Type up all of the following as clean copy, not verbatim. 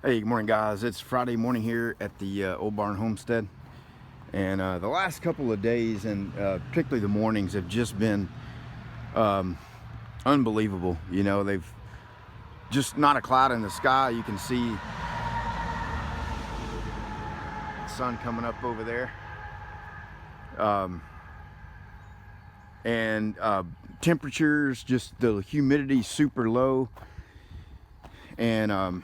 Hey, good morning, guys. It's Friday morning here at the Oldbarn Homestead, and the last couple of days, and particularly the mornings, have just been unbelievable. You know, they've just not a cloud in the sky. You can see the sun coming up over there, and temperatures, just the humidity super low, and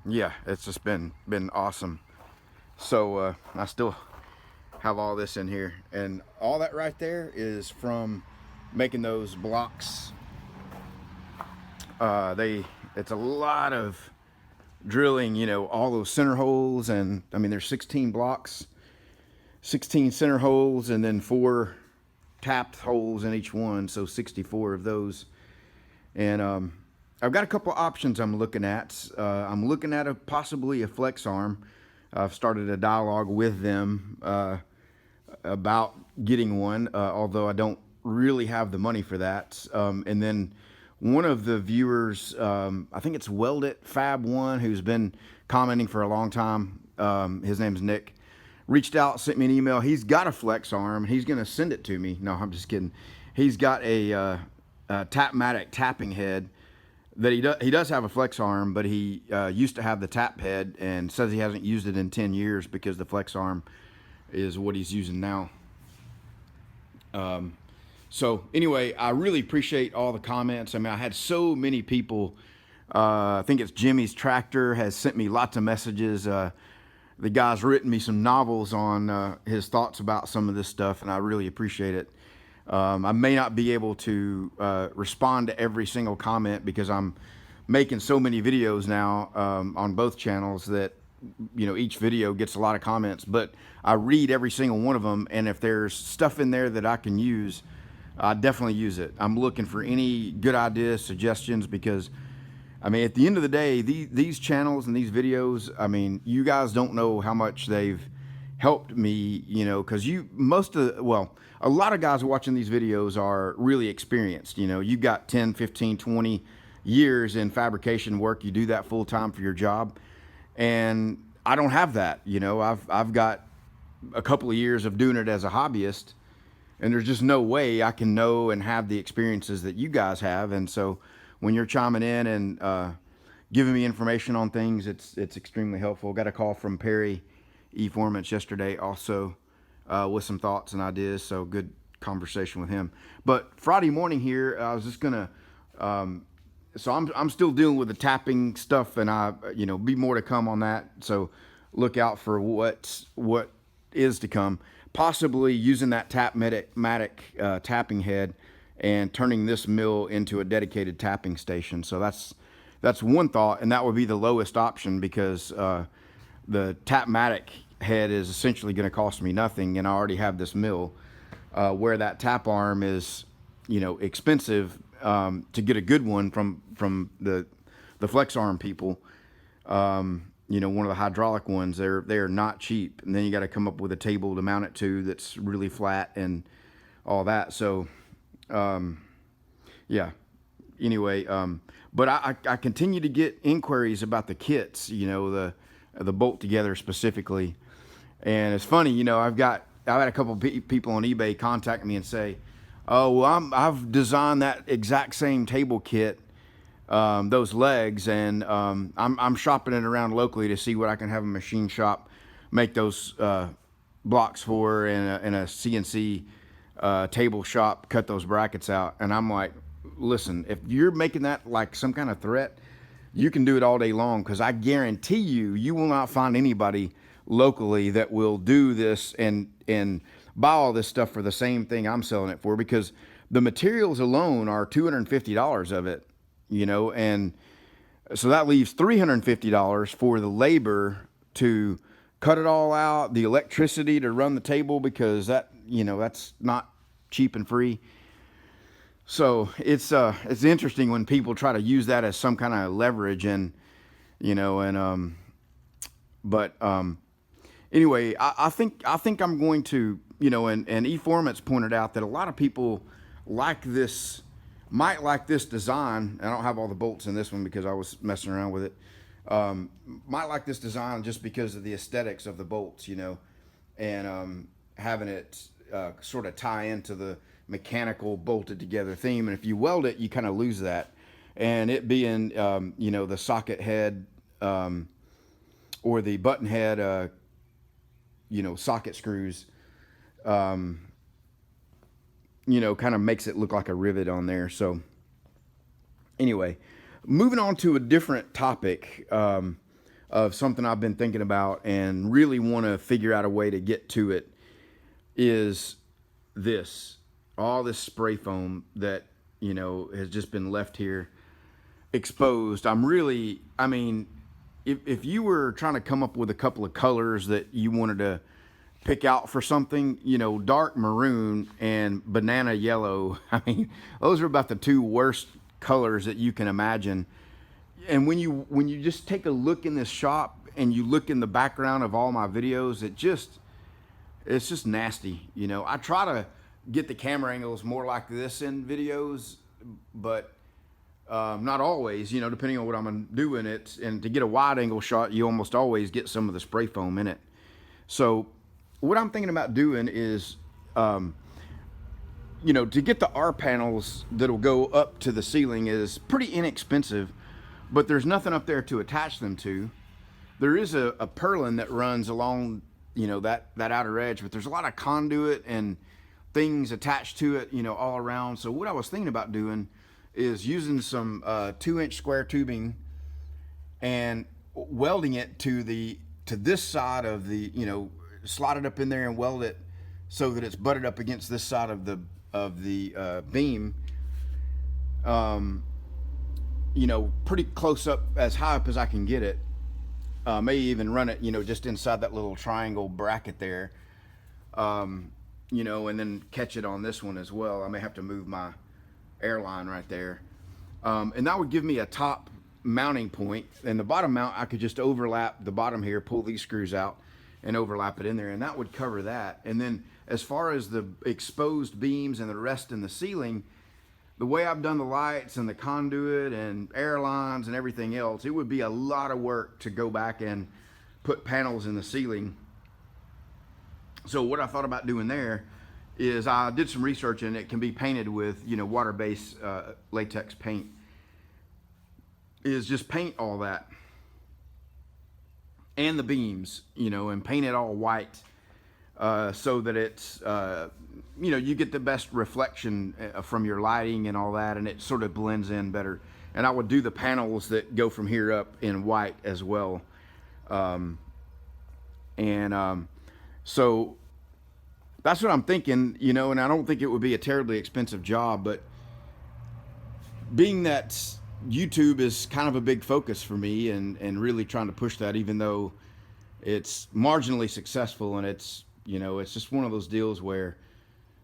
yeah, it's just been awesome. So I still have all this in here, and all that right there is from making those blocks. It's a lot of drilling, you know, all those center holes, and I mean there's 16 blocks, 16 center holes, and then 4 tapped holes in each one, so 64 of those. And I've got a couple of options I'm looking at. I'm looking at possibly a flex arm. I've started a dialogue with them about getting one, although I don't really have the money for that. And then one of the viewers, I think it's Weld It Fab One, who's been commenting for a long time. His name's Nick. Reached out, sent me an email. He's got a flex arm. He's going to send it to me. No, I'm just kidding. He's got a Tapmatic tapping head that he does have a flex arm, but he used to have the tap head and says he hasn't used it in 10 years because the flex arm is what he's using now. So anyway, I really appreciate all the comments. I mean, I had so many people. I think it's Jimmy's Tractor has sent me lots of messages. The guy's written me some novels on his thoughts about some of this stuff, and I really appreciate it. I may not be able to respond to every single comment because I'm making so many videos now on both channels that, you know, each video gets a lot of comments, but I read every single one of them, and if there's stuff in there that I can use, I definitely use it. I'm looking for any good ideas, suggestions, because I mean, at the end of the day, these channels and these videos, I mean, you guys don't know how much they've helped me, you know, because a lot of guys watching these videos are really experienced. You know, you've got 10, 15, 20 years in fabrication work. You do that full time for your job. And I don't have that. You know, I've got a couple of years of doing it as a hobbyist, and there's just no way I can know and have the experiences that you guys have. And so when you're chiming in and giving me information on things, it's extremely helpful. Got a call from Perry E-Formance yesterday also with some thoughts and ideas, so good conversation with him. But Friday morning here, I was just gonna so I'm still dealing with the tapping stuff, and be more to come on that, so look out for what is to come, possibly using that Tapmatic tapping head and turning this mill into a dedicated tapping station. So that's one thought, and that would be the lowest option, because the Tapmatic head is essentially going to cost me nothing, and I already have this mill, where that tap arm is, you know, expensive to get a good one from the flex arm people. You know, one of the hydraulic ones, they're not cheap, and then you got to come up with a table to mount it to that's really flat and all that. So yeah, anyway, but I continue to get inquiries about the kits, you know, the bolt together specifically. And it's funny, you know, I've had a couple people on eBay contact me and say, oh, well, I've designed that exact same table kit, those legs, and I'm shopping it around locally to see what I can have a machine shop make those blocks for, and a CNC table shop cut those brackets out. And I'm like, listen, if you're making that like some kind of threat, you can do it all day long, because I guarantee you will not find anybody locally that will do this and buy all this stuff for the same thing I'm selling it for, because the materials alone are $250 of it, you know, and so that leaves $350 for the labor to cut it all out, the electricity to run the table, because that, you know, that's not cheap and free. So it's interesting when people try to use that as some kind of leverage, and, you know, and anyway, I think I'm going to, you know, and E-Formance pointed out that a lot of people might like this design. I don't have all the bolts in this one because I was messing around with it. Might like this design just because of the aesthetics of the bolts, you know, and having it sort of tie into the mechanical bolted together theme. And if you weld it, you kind of lose that. And it being, you know, the socket head or the button head, you know, socket screws, you know, kind of makes it look like a rivet on there. So anyway, moving on to a different topic of something I've been thinking about and really want to figure out a way to get to it is all this spray foam that, you know, has just been left here exposed. I mean, if you were trying to come up with a couple of colors that you wanted to pick out for something, you know, dark maroon and banana yellow, I mean, those are about the two worst colors that you can imagine. And when you just take a look in this shop and you look in the background of all my videos, it's just nasty. You know, I try to get the camera angles more like this in videos, but not always, you know, depending on what I'm doing it. And to get a wide angle shot, you almost always get some of the spray foam in it. So what I'm thinking about doing is, you know, to get the R panels that'll go up to the ceiling is pretty inexpensive, but there's nothing up there to attach them to. There is a purlin that runs along, you know, that outer edge, but there's a lot of conduit and things attached to it, you know, all around. So what I was thinking about doing is using some 2-inch square tubing and welding it to this side of the, you know, slide it up in there and weld it so that it's butted up against this side of the beam, you know, pretty close up, as high up as I can get it. May even run it, you know, just inside that little triangle bracket there, you know, and then catch it on this one as well. I may have to move my airline right there, and that would give me a top mounting point. And the bottom mount, I could just overlap the bottom here, pull these screws out and overlap it in there, and that would cover that. And then as far as the exposed beams and the rest in the ceiling, the way I've done the lights and the conduit and air lines and everything else, it would be a lot of work to go back and put panels in the ceiling. So what I thought about doing there is I did some research, and it can be painted with, you know, water-based latex paint, is just paint all that and the beams, you know, and paint it all white, so that it's, you know, you get the best reflection from your lighting and all that, and it sort of blends in better. And I would do the panels that go from here up in white as well. So that's what I'm thinking, you know, and I don't think it would be a terribly expensive job, but being that YouTube is kind of a big focus for me, and really trying to push that, even though it's marginally successful, and it's, you know, it's just one of those deals where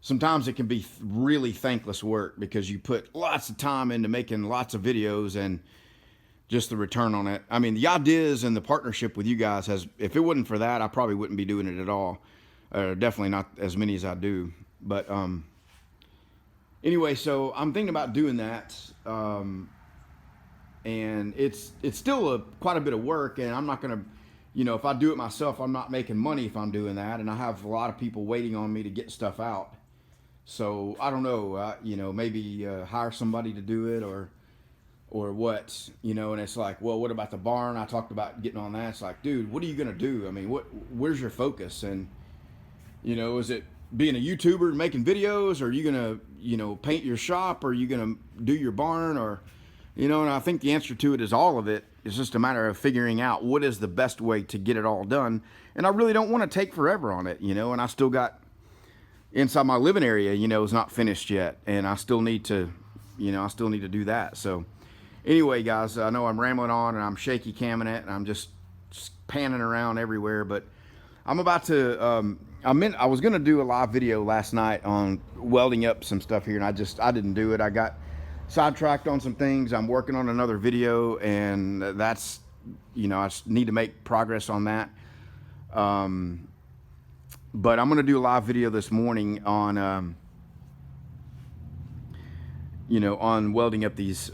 sometimes it can be really thankless work because you put lots of time into making lots of videos, and just the return on it. I mean, the ideas and the partnership with you guys if it wasn't for that, I probably wouldn't be doing it at all. Definitely not as many as I do. But anyway, so I'm thinking about doing that. And it's still quite a bit of work, and I'm not going to, you know, if I do it myself, I'm not making money if I'm doing that. And I have a lot of people waiting on me to get stuff out. So I don't know, you know, maybe hire somebody to do it or what, you know. And it's like, well, what about the barn? I talked about getting on that. It's like, dude, what are you going to do? I mean, where's your focus? And, you know, is it being a YouTuber making videos, or are you going to, you know, paint your shop, or are you going to do your barn, or, you know? And I think the answer to it is all of it. It's just a matter of figuring out what is the best way to get it all done. And I really don't want to take forever on it, you know, and I still got inside my living area, you know, is not finished yet. And I still need to, you know, do that. So anyway, guys, I know I'm rambling on, and I'm shaky camming it, and I'm just panning around everywhere, but I'm about to, I was going to do a live video last night on welding up some stuff here, and I didn't do it. I got sidetracked on some things. I'm working on another video, and that's, you know, I just need to make progress on that. But I'm going to do a live video this morning on, you know, on welding up these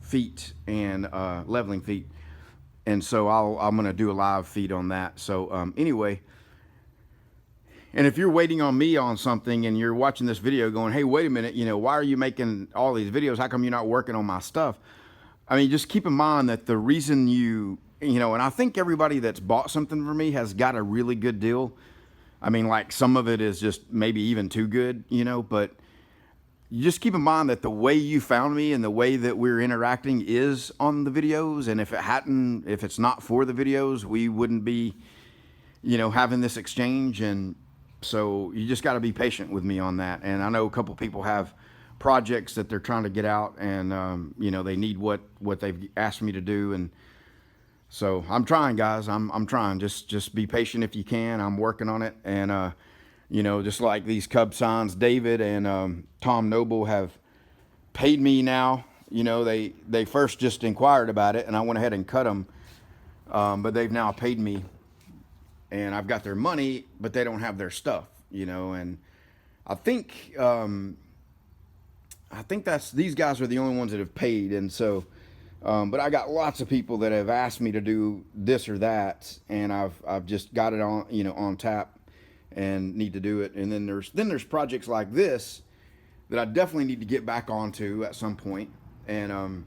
feet and leveling feet. And so I'm going to do a live feed on that. So anyway, and if you're waiting on me on something and you're watching this video going, hey, wait a minute, you know, why are you making all these videos? How come you're not working on my stuff? I mean, just keep in mind that the reason you know, and I think everybody that's bought something from me has got a really good deal. I mean, like some of it is just maybe even too good, you know, but you just keep in mind that the way you found me and the way that we're interacting is on the videos. And if it's not for the videos, we wouldn't be, you know, having this exchange. And so you just got to be patient with me on that. And I know a couple people have projects that they're trying to get out, and you know, they need what they've asked me to do. And so I'm trying, guys. I'm trying. Just be patient if you can. I'm working on it. And you know, just like these Cub signs, David and Tom Noble have paid me now. You know, they first just inquired about it, and I went ahead and cut them. But they've now paid me, and I've got their money, but they don't have their stuff, you know. And I think that's, these guys are the only ones that have paid. And so, but I got lots of people that have asked me to do this or that, and I've just got it on, you know, on tap and need to do it. And then there's projects like this that I definitely need to get back onto at some point. And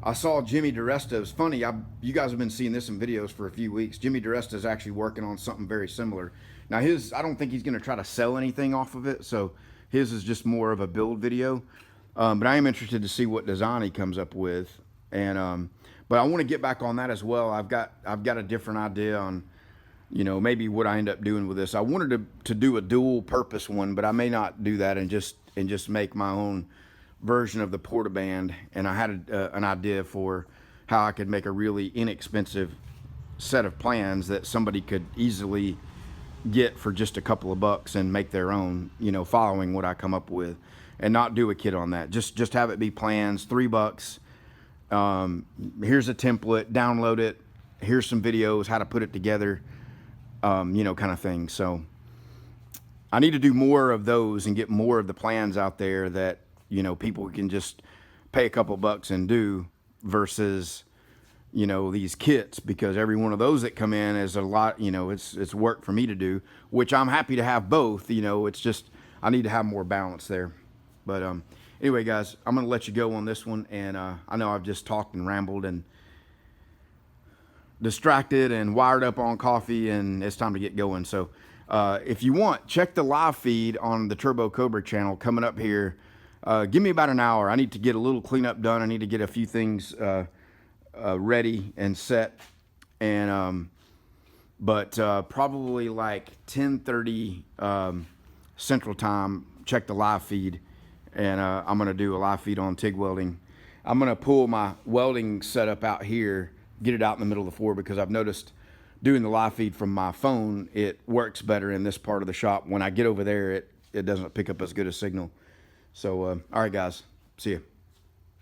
I saw JimmyDressed. It was funny. You guys have been seeing this in videos for a few weeks. JimmyDressed is actually working on something very similar. Now I don't think he's going to try to sell anything off of it. So his is just more of a build video. But I am interested to see what design he comes up with. And but I want to get back on that as well. I've got a different idea on, you know, maybe what I end up doing with this. I wanted to do a dual purpose one, but I may not do that and just make my own version of the Portaband. And I had an idea for how I could make a really inexpensive set of plans that somebody could easily get for just a couple of bucks and make their own, you know, following what I come up with, and not do a kit on that. Just have it be plans, $3. Here's a template, download it. Here's some videos, how to put it together, you know, kind of thing. So I need to do more of those and get more of the plans out there that, you know, people can just pay a couple bucks and do, versus, you know, these kits, because every one of those that come in is a lot, you know, it's work for me to do, which I'm happy to have both, you know. It's just, I need to have more balance there. But anyway, guys, I'm going to let you go on this one. And I know I've just talked and rambled and distracted and wired up on coffee, and it's time to get going. So if you want, check the live feed on the Turbo Cobra channel coming up here. Give me about an hour. I need to get a little cleanup done. I need to get a few things ready and set. And but probably like 10:30 Central Time, check the live feed. And I'm going to do a live feed on TIG welding. I'm going to pull my welding setup out here, get it out in the middle of the floor, because I've noticed doing the live feed from my phone, it works better in this part of the shop. When I get over there, it doesn't pick up as good a signal. So, all right, guys, see you.